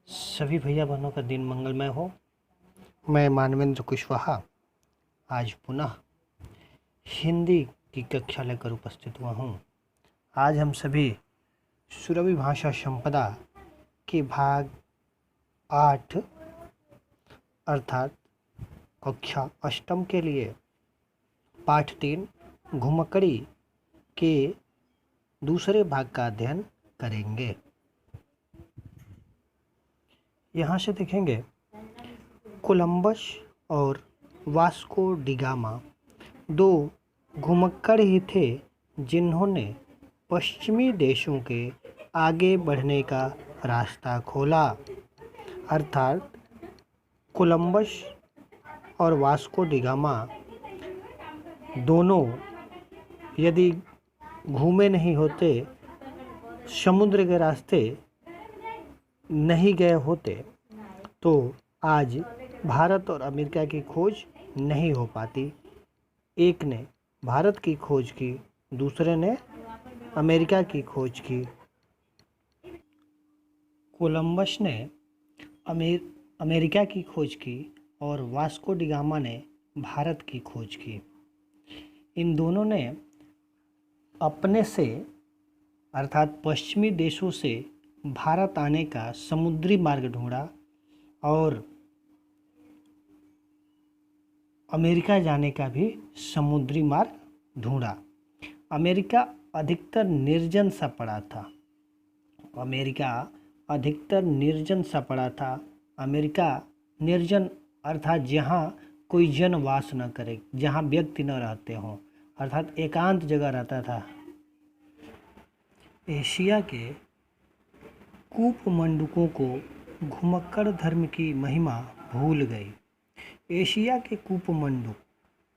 सभी भैया बहनों का दिन मंगलमय हो। मैं मानवेंद्र कुशवाहा आज पुनः हिंदी की कक्षा लेकर उपस्थित हुआ हूँ। आज हम सभी सुरभि भाषा संपदा के भाग 8 अर्थात कक्षा अष्टम के लिए पाठ 3 घुमक्कड़ी के दूसरे भाग का अध्ययन करेंगे। यहाँ से देखेंगे, कोलंबस और वास्को डी गामा दो घुमक्कड़ ही थे जिन्होंने पश्चिमी देशों के आगे बढ़ने का रास्ता खोला। अर्थात कोलंबस और वास्को डी गामा दोनों यदि घूमे नहीं होते, समुद्र के रास्ते नहीं गए होते, तो आज भारत और अमेरिका की खोज नहीं हो पाती। एक ने भारत की खोज की, दूसरे ने अमेरिका की खोज की। कोलंबस ने अमेरिका की खोज की और वास्को डी गामा ने भारत की खोज की। इन दोनों ने अपने से अर्थात पश्चिमी देशों से भारत आने का समुद्री मार्ग ढूंढा और अमेरिका जाने का भी समुद्री मार्ग ढूंढा। अमेरिका अधिकतर निर्जन सा पड़ा था। अमेरिका निर्जन अर्थात जहाँ कोई जन वास न करे, जहाँ व्यक्ति न रहते हों, अर्थात एकांत जगह रहता था। एशिया के कूपमंडूकों को घुमक्कड़ धर्म की महिमा भूल गई। एशिया के कूपमंडूक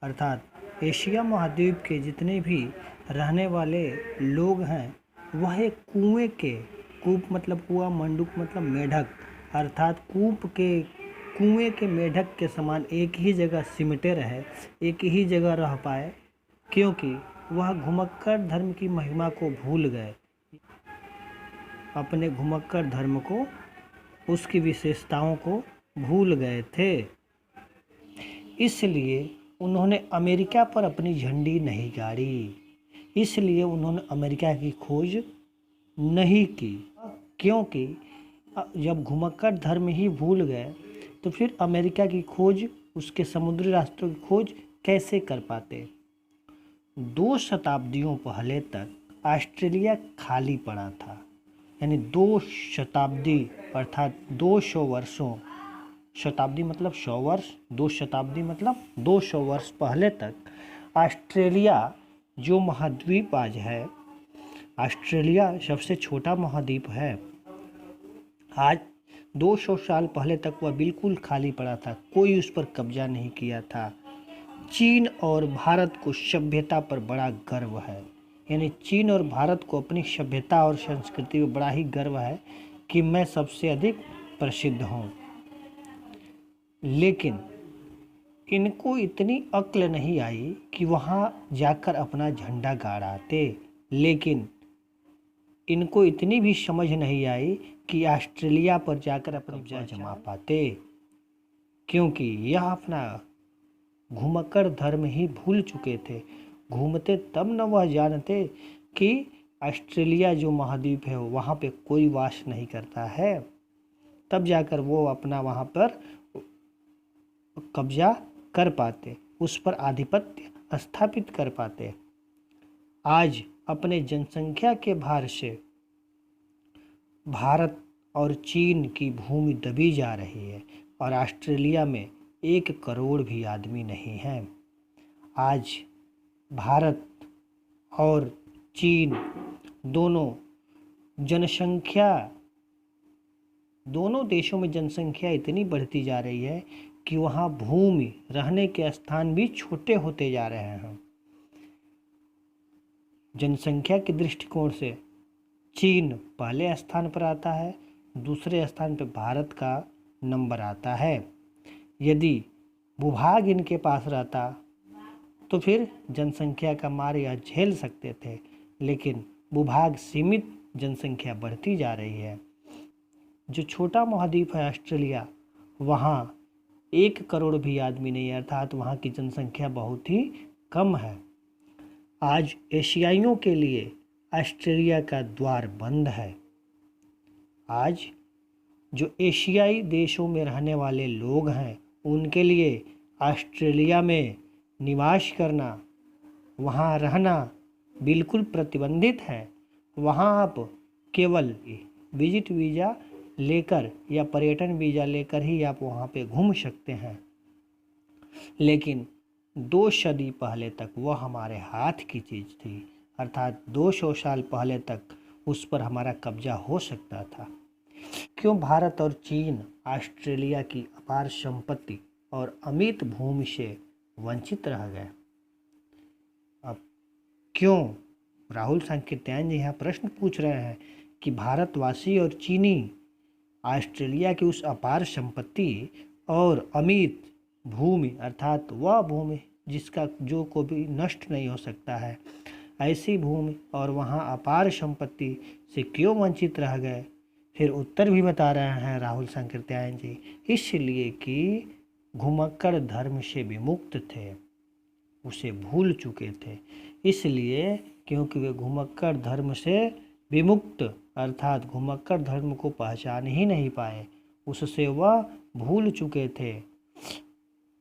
अर्थात एशिया महाद्वीप के जितने भी रहने वाले लोग हैं, वह एक कुएं के, कूप मतलब कुआं, मंडूक मतलब मेढक, अर्थात कुएं के मेढक के समान एक ही जगह सिमटे रहे, एक ही जगह रह पाए, क्योंकि वह घुमक्कड़ धर्म की महिमा को भूल गए। अपने घुमक्कड़ धर्म को, उसकी विशेषताओं को भूल गए थे। इसलिए उन्होंने अमेरिका पर अपनी झंडी नहीं गाड़ी, इसलिए उन्होंने अमेरिका की खोज नहीं की। क्योंकि जब घुमक्कड़ धर्म ही भूल गए, तो फिर अमेरिका की खोज, उसके समुद्री रास्तों की खोज कैसे कर पाते। 2 शताब्दियों पहले तक ऑस्ट्रेलिया खाली पड़ा था। यानी 2 शताब्दी अर्थात 200 वर्षों, शताब्दी मतलब 100 वर्ष, 2 शताब्दी मतलब 200 वर्ष पहले तक ऑस्ट्रेलिया जो महाद्वीप आज है, ऑस्ट्रेलिया सबसे छोटा महाद्वीप है। आज 200 साल पहले तक वह बिल्कुल खाली पड़ा था, कोई उस पर कब्जा नहीं किया था। चीन और भारत को सभ्यता पर बड़ा गर्व है। यानी चीन और भारत को अपनी सभ्यता और संस्कृति पर बड़ा ही गर्व है कि मैं सबसे अधिक प्रसिद्ध हूँ। लेकिन इनको इतनी अक्ल नहीं आई कि वहाँ जाकर अपना झंडा गाड़ाते। लेकिन इनको इतनी भी समझ नहीं आई कि ऑस्ट्रेलिया पर जाकर अपना कब्जा जमा पाते, क्योंकि यह अपना घुमक्कड़ धर्म ही भूल चुके थे। घूमते तब न वह जानते कि ऑस्ट्रेलिया जो महाद्वीप है वहाँ पे कोई वास नहीं करता है, तब जाकर वो अपना वहाँ पर कब्जा कर पाते, उस पर आधिपत्य स्थापित कर पाते। आज अपने जनसंख्या के भार से भारत और चीन की भूमि दबी जा रही है और ऑस्ट्रेलिया में 1 करोड़ भी आदमी नहीं है। आज भारत और चीन दोनों देशों में जनसंख्या इतनी बढ़ती जा रही है कि वहाँ भूमि, रहने के स्थान भी छोटे होते जा रहे हैं। जनसंख्या के दृष्टिकोण से चीन पहले स्थान पर आता है, दूसरे स्थान पर भारत का नंबर आता है। यदि भूभाग इनके पास रहता तो फिर जनसंख्या का मार यह झेल सकते थे, लेकिन भूभाग सीमित, जनसंख्या बढ़ती जा रही है। जो छोटा महाद्वीप है ऑस्ट्रेलिया, वहाँ 1 करोड़ भी आदमी नहीं है, अर्थात वहाँ की जनसंख्या बहुत ही कम है। आज एशियाइयों के लिए ऑस्ट्रेलिया का द्वार बंद है। आज जो एशियाई देशों में रहने वाले लोग हैं, उनके लिए ऑस्ट्रेलिया में निवास करना, वहाँ रहना बिल्कुल प्रतिबंधित है। वहाँ आप केवल विजिट वीज़ा लेकर या पर्यटन वीज़ा लेकर ही आप वहाँ पे घूम सकते हैं। लेकिन 2 सदी पहले तक वह हमारे हाथ की चीज़ थी, अर्थात 200 साल पहले तक उस पर हमारा कब्जा हो सकता था। क्यों भारत और चीन ऑस्ट्रेलिया की अपार संपत्ति और अमित भूमि से वंचित रह गए? अब क्यों राहुल सांकृत्यायन जी यहाँ प्रश्न पूछ रहे हैं कि भारतवासी और चीनी ऑस्ट्रेलिया की उस अपार संपत्ति और अमित भूमि, अर्थात वह भूमि जिसका जो को भी नष्ट नहीं हो सकता है, ऐसी भूमि और वहाँ अपार संपत्ति से क्यों वंचित रह गए? फिर उत्तर भी बता रहे हैं राहुल सांकृत्यायन जी, इसलिए कि घुमक्कड़ धर्म से विमुक्त थे, उसे भूल चुके थे। इसलिए क्योंकि वे घुमक्कड़ धर्म से विमुक्त, अर्थात घुमक्कड़ धर्म को पहचान ही नहीं पाए, उससे वह भूल चुके थे।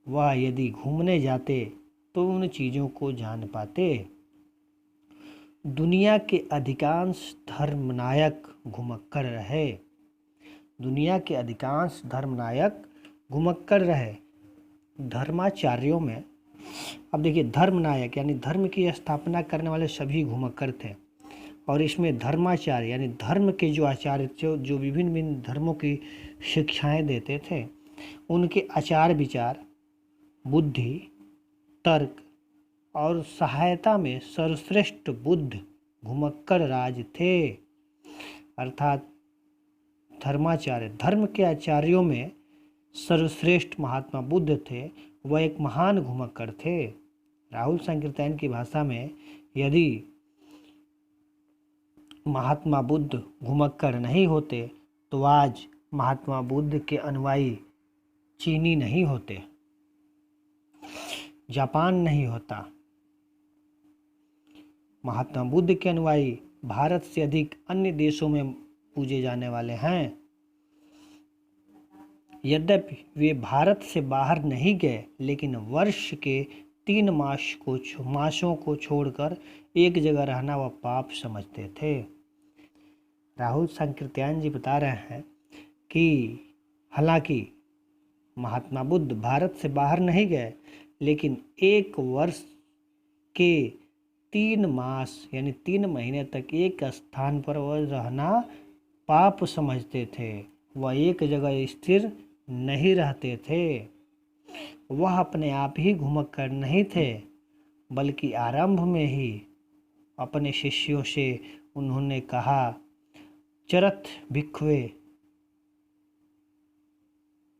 वह यदि घूमने जाते तो उन चीज़ों को जान पाते। दुनिया के अधिकांश धर्मनायक घुमक्कड़ रहे। दुनिया के अधिकांश धर्मनायक घुमक्कड़ रहे। धर्माचार्यों में, अब देखिए, धर्मनायक यानी धर्म की स्थापना करने वाले सभी घुमक्कड़ थे, और इसमें धर्माचार्य यानी धर्म के जो आचार्य थे, जो विभिन्न विभिन्न धर्मों की शिक्षाएं देते थे, उनके आचार विचार, बुद्धि, तर्क और सहायता में सर्वश्रेष्ठ बुद्ध घुमक्कड़ राज थे। अर्थात धर्माचार्य, धर्म के आचार्यों में सर्वश्रेष्ठ महात्मा बुद्ध थे, वह एक महान घुमक्कड़ थे। राहुल सांकृत्यायन की भाषा में, यदि महात्मा बुद्ध घुमक्कड़ नहीं होते तो आज महात्मा बुद्ध के अनुयायी चीनी नहीं होते, जापान नहीं होता। महात्मा बुद्ध के अनुयायी भारत से अधिक अन्य देशों में पूजे जाने वाले हैं। यद्यपि वे भारत से बाहर नहीं गए, लेकिन वर्ष के 3 मासों को छोड़कर एक जगह रहना वह पाप समझते थे। राहुल सांकृत्यायन जी बता रहे हैं कि हालांकि महात्मा बुद्ध भारत से बाहर नहीं गए, लेकिन 1 वर्ष के 3 मास यानी 3 महीने तक एक स्थान पर वह रहना पाप समझते थे। वह एक जगह स्थिर नहीं रहते थे। वह अपने आप ही घुमक्कड़ नहीं थे, बल्कि आरंभ में ही अपने शिष्यों से उन्होंने कहा, चरथ भिक्खवे।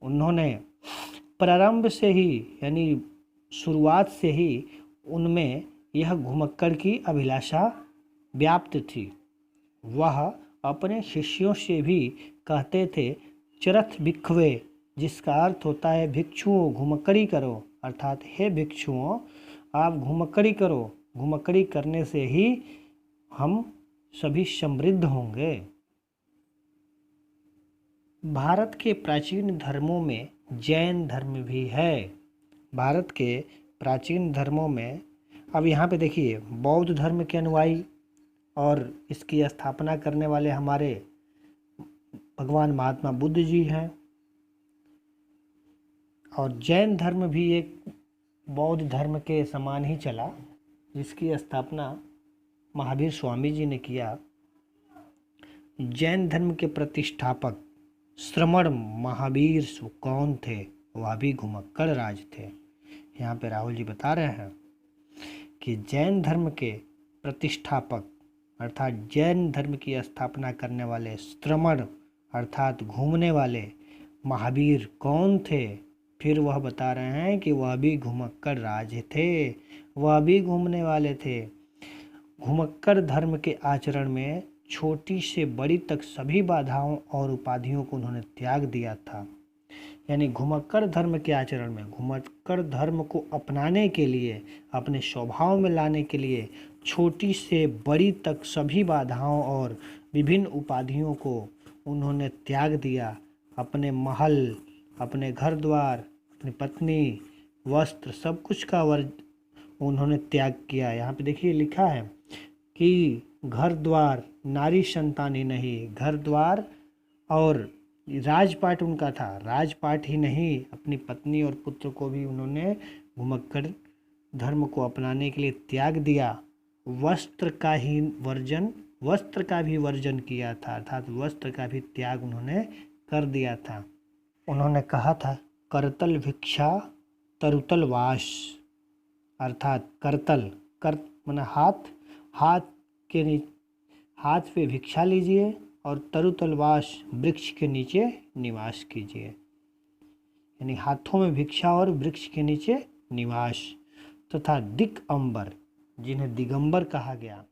उन्होंने प्रारंभ से ही यानी शुरुआत से ही उनमें यह घुमक्कड़ की अभिलाषा व्याप्त थी। वह अपने शिष्यों से भी कहते थे, चरथ भिक्खवे, जिसका अर्थ होता है भिक्षुओं घुमक्कड़ी करो, अर्थात हे भिक्षुओं आप घुमक्कड़ी करो, घुमक्कड़ी करने से ही हम सभी समृद्ध होंगे। भारत के प्राचीन धर्मों में जैन धर्म भी है। भारत के प्राचीन धर्मों में, अब यहाँ पे देखिए, बौद्ध धर्म के अनुयायी और इसकी स्थापना करने वाले हमारे भगवान महात्मा बुद्ध जी हैं, और जैन धर्म भी एक बौद्ध धर्म के समान ही चला, जिसकी स्थापना महावीर स्वामी जी ने किया। जैन धर्म के प्रतिष्ठापक श्रमण महावीर कौन थे? वह भी घुमक्कड़ राज थे। यहाँ पे राहुल जी बता रहे हैं कि जैन धर्म के प्रतिष्ठापक अर्थात जैन धर्म की स्थापना करने वाले श्रमण अर्थात घूमने वाले महावीर कौन थे? फिर वह बता रहे हैं कि वह भी घुमक्कड़ राज थे, वह भी घूमने वाले थे। घुमक्कड़ धर्म के आचरण में छोटी से बड़ी तक सभी बाधाओं और उपाधियों को उन्होंने त्याग दिया था। यानी घुमक्कड़ धर्म के आचरण में, घुमक्कड़ धर्म को अपनाने के लिए, अपने स्वभाव में लाने के लिए छोटी से बड़ी तक सभी बाधाओं और विभिन्न उपाधियों को उन्होंने त्याग दिया। अपने महल, अपने घर द्वार, अपनी पत्नी, वस्त्र, सब कुछ का उन्होंने त्याग किया। यहाँ पे देखिए लिखा है कि घर द्वार नारी संतान ही नहीं, घर द्वार और राजपाट उनका था, राजपाट ही नहीं, अपनी पत्नी और पुत्र को भी उन्होंने घुमक्कड़ धर्म को अपनाने के लिए त्याग दिया। वस्त्र का भी वर्जन किया था, अर्थात वस्त्र का भी त्याग उन्होंने कर दिया था। उन्होंने कहा था करतल भिक्षा तरुतल वास, अर्थात करतल, माना हाथ पे भिक्षा लीजिए और तरुतलवास, वृक्ष के नीचे निवास कीजिए। यानी हाथों में भिक्षा और वृक्ष के नीचे निवास। तथा दिगंबर, जिन्हें दिगंबर कहा गया,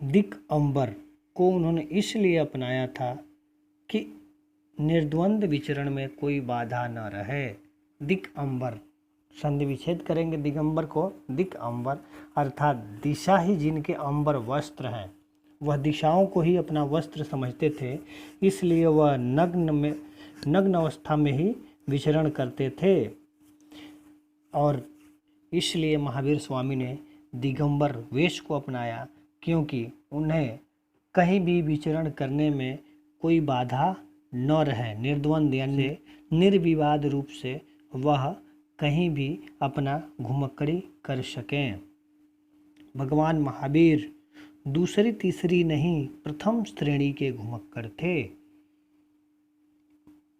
दिगंबर को उन्होंने इसलिए अपनाया था कि निर्द्वंद विचरण में कोई बाधा न रहे। दिगंबर, संधि विच्छेद करेंगे दिगंबर को, दिगंबर अर्थात दिशा ही जिनके अंबर वस्त्र हैं, वह दिशाओं को ही अपना वस्त्र समझते थे, इसलिए वह नग्न अवस्था में ही विचरण करते थे। और इसलिए महावीर स्वामी ने दिगंबर वेश को अपनाया, क्योंकि उन्हें कहीं भी विचरण करने में कोई बाधा न रहे। निर्द्वंद यानी निर्विवाद रूप से वह कहीं भी अपना घुमक्कड़ी कर सकें। भगवान महावीर दूसरी तीसरी नहीं, प्रथम श्रेणी के घुमक्कड़ थे।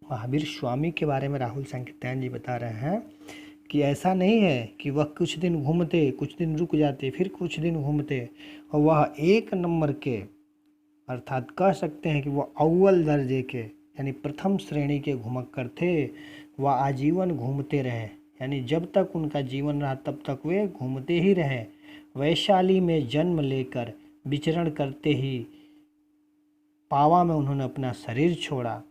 महावीर स्वामी के बारे में राहुल संकीर्तन जी बता रहे हैं कि ऐसा नहीं है कि वह कुछ दिन घूमते, कुछ दिन रुक जाते, फिर कुछ दिन घूमते, और वह एक नंबर के, अर्थात कह सकते हैं कि वह अव्वल दर्जे के यानी प्रथम श्रेणी के घुमक्कड़ थे। वह आजीवन घूमते रहे, यानी जब तक उनका जीवन रहा तब तक वे घूमते ही रहे। वैशाली में जन्म लेकर विचरण करते ही पावा में उन्होंने अपना शरीर छोड़ा।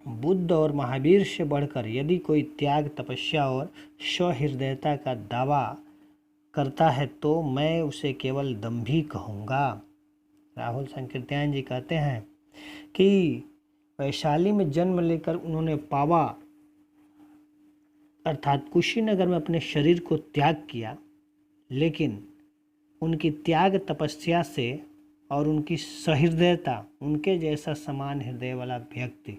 बुद्ध और महावीर से बढ़कर यदि कोई त्याग, तपस्या और सहृदयता का दावा करता है तो मैं उसे केवल दंभी कहूँगा। राहुल संकीर्तन जी कहते हैं कि वैशाली में जन्म लेकर उन्होंने पावा अर्थात कुशीनगर में अपने शरीर को त्याग किया, लेकिन उनकी त्याग तपस्या से और उनकी सहृदयता, उनके जैसा समान हृदय वाला व्यक्ति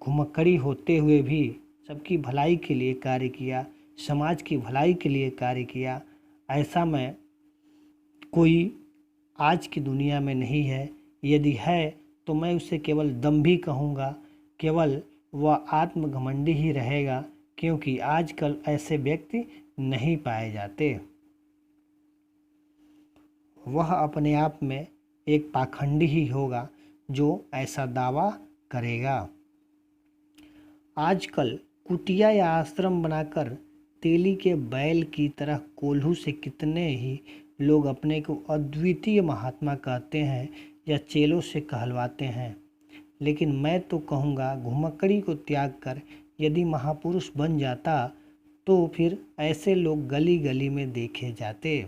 घुमक्कड़ी होते हुए भी सबकी भलाई के लिए कार्य किया, समाज की भलाई के लिए कार्य किया। ऐसा में कोई आज की दुनिया में नहीं है। यदि है तो मैं उसे केवल दंभी कहूँगा, केवल वह आत्मघमंडी ही रहेगा, क्योंकि आजकल ऐसे व्यक्ति नहीं पाए जाते। वह अपने आप में एक पाखंडी ही होगा जो ऐसा दावा करेगा। आजकल कुटिया या आश्रम बनाकर तेली के बैल की तरह कोल्हू से कितने ही लोग अपने को अद्वितीय महात्मा कहते हैं या चेलों से कहलवाते हैं। लेकिन मैं तो कहूँगा घुमक्कड़ी को त्याग कर यदि महापुरुष बन जाता तो फिर ऐसे लोग गली गली में देखे जाते।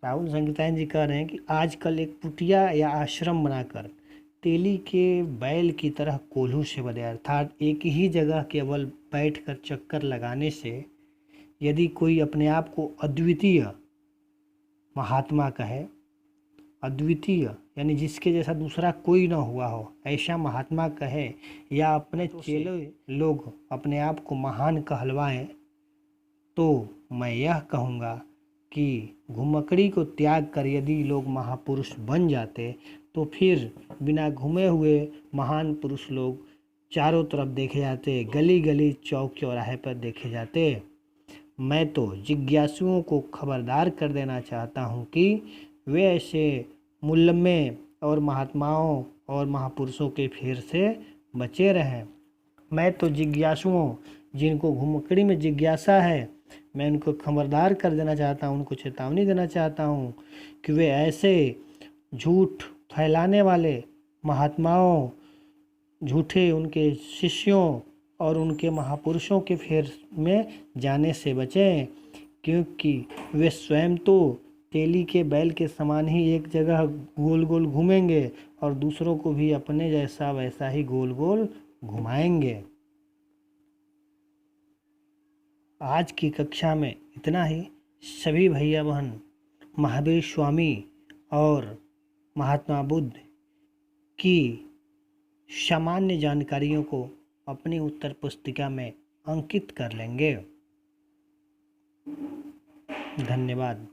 राहुल संकीर्तन जी कह रहे हैं कि आजकल एक कुटिया या आश्रम बनाकर तेली के बैल की तरह कोल्हू से बंधे, अर्थात एक ही जगह केवल बैठकर चक्कर लगाने से यदि कोई अपने आप को अद्वितीय महात्मा कहे, अद्वितीय यानी जिसके जैसा दूसरा कोई ना हुआ हो, ऐसा महात्मा कहे, या अपने चेले लोग अपने आप को महान कहलवाएं, तो मैं यह कहूँगा कि घुमक्कड़ी को त्याग कर यदि लोग महापुरुष बन जाते तो फिर बिना घूमे हुए महान पुरुष लोग चारों तरफ देखे जाते, गली गली चौक चौराहे पर देखे जाते। मैं तो जिज्ञासुओं को खबरदार कर देना चाहता हूँ कि वे ऐसे मुल्लमे और महात्माओं और महापुरुषों के फेर से बचे रहें। मैं तो जिज्ञासुओं, जिनको घुमक्कड़ी में जिज्ञासा है, मैं उनको खबरदार कर देना चाहता हूँ, उनको चेतावनी देना चाहता हूँ कि वे ऐसे झूठ फैलाने वाले महात्माओं, झूठे उनके शिष्यों और उनके महापुरुषों के फेर में जाने से बचें, क्योंकि वे स्वयं तो तेली के बैल के समान ही एक जगह गोल गोल घूमेंगे और दूसरों को भी अपने जैसा वैसा ही गोल गोल घुमाएंगे। आज की कक्षा में इतना ही। सभी भैया बहन महावीर स्वामी और महात्मा बुद्ध की सामान्य जानकारियों को अपनी उत्तर पुस्तिका में अंकित कर लेंगे। धन्यवाद।